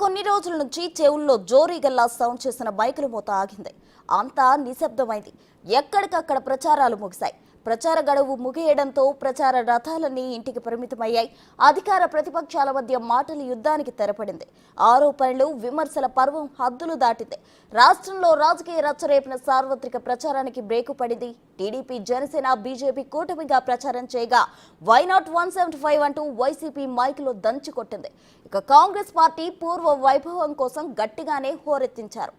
కొన్ని రోజుల నుంచి చెవుల్లో జోరీగల్లా సౌండ్ చేసిన బైకుల మోత ఆగింది. అంతా నిశ్శబ్దమైంది. ఎక్కడికక్కడ ప్రచారాలు ముగిశాయి. ప్రచార గడువు ముగియడంతో ప్రచార రథాలన్నీ ఇంటికి పరిమితమయ్యాయి. అధికార ప్రతిపక్షాల మధ్య మాటల యుద్ధానికి తెరపడింది. ఆరోపణలు, విమర్శల పర్వం హద్దులు దాటింది. రాష్ట్రంలో రాజకీయ రచ్చరేపిన సార్వత్రిక ప్రచారానికి బ్రేకు పడింది. టీడీపీ, జనసేన, బీజేపీ కూటమిగా ప్రచారం చేయగా వైనాట్ 175 అంటూ వైసీపీ మైకులో దంచి కొట్టింది. ఇక కాంగ్రెస్ పార్టీ పూర్వ వైభవం కోసం గట్టిగానే హోరెత్తించారు.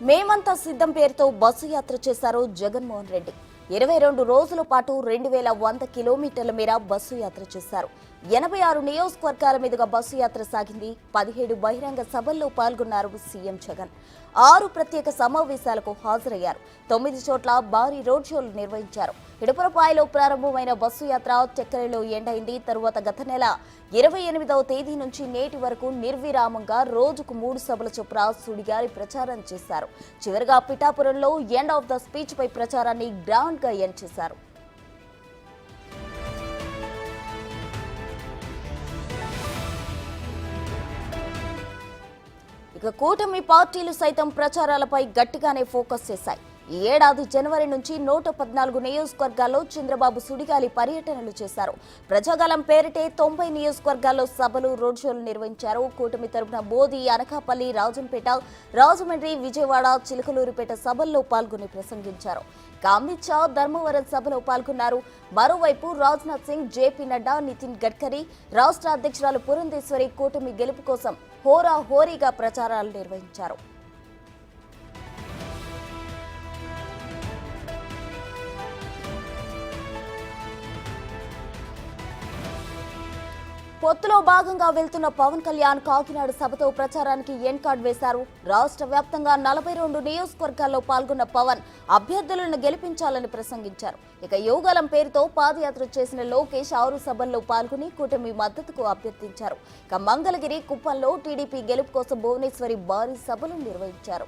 మేమంతా సిద్ధం పేరుతో బస్సు యాత్ర చేశారు జగన్మోహన్ రెడ్డి. 22 రోజుల పాటు 2100 కిలోమీటర్ల మేర బస్సు యాత్ర చేశారు. 86 నియోజకవర్గాల మీదుగా బస్సు యాత్ర సాగింది. 17 బహిరంగ సభల్లో పాల్గొన్నారు సీఎం జగన్. 6 ప్రత్యేక సమావేశాలకు హాజరయ్యారు. 9 చోట్ల భారీ రోడ్ షోలు నిర్వహించారు. ఇడుపురపాయలో ప్రారంభమైన బస్సు యాత్ర చక్కెరలో ఎండైంది. తరువాత గత నెల 28వ తేదీ నుంచి నేటి వరకు నిర్విరామంగా రోజుకు 3 సభల చొప్పున సుడిగాలి ప్రచారం చేశారు. చివరిగా పిఠాపురంలో ఎండ్ ఆఫ్ ద స్పీచ్ పై ప్రచారాన్ని గ్రాండ్ గా ఎండ్ చేశారు. ఇక కూటమి పార్టీలు సైతం ప్రచారాలపై గట్టిగానే ఫోకస్ చేశాయి. ఈ ఏడాది జనవరి నుంచి 114 నియోజకవర్గాల్లో చంద్రబాబు సుడిగాలి పర్యటనలు చేశారు. ప్రజాగలం పేరిటే 90 నియోజకవర్గాల్లో సభలు, రోడ్ షోలు నిర్వహించారు. కూటమి తరపున మోదీ అనకాపల్లి, రాజంపేట, రాజమండ్రి, విజయవాడ, చిలకలూరిపేట సభల్లో పాల్గొని ప్రసంగించారు. అమిత్ షా ధర్మవరం సభలో పాల్గొన్నారు. మరోవైపు రాజ్నాథ్ సింగ్, జేపీ నడ్డా, నితిన్ గడ్కరీ, రాష్ట్ర అధ్యక్షురాలు పురంధేశ్వరి కూటమి గెలుపు కోసం హోరాహోరీగా ప్రచారాలు నిర్వహించారు. పొత్తులో భాగంగా వెళ్తున్న పవన్ కళ్యాణ్ కాకినాడ సభతో ప్రచారానికి ఎండ్ కార్డ్ వేశారు. రాష్ట్ర వ్యాప్తంగా 42 నియోజకవర్గాల్లో పాల్గొన్న పవన్ అభ్యర్థులను గెలిపించాలని ప్రసంగించారు. ఇక యోగాలం పేరుతో పాదయాత్ర చేసిన లోకేష్ 6 సభల్లో పాల్గొని కూటమి మద్దతుకు అభ్యర్థించారు. ఇక మంగళగిరి, కుప్పంలో టీడీపీ గెలుపు కోసం భువనేశ్వరి భారీ సభలు నిర్వహించారు.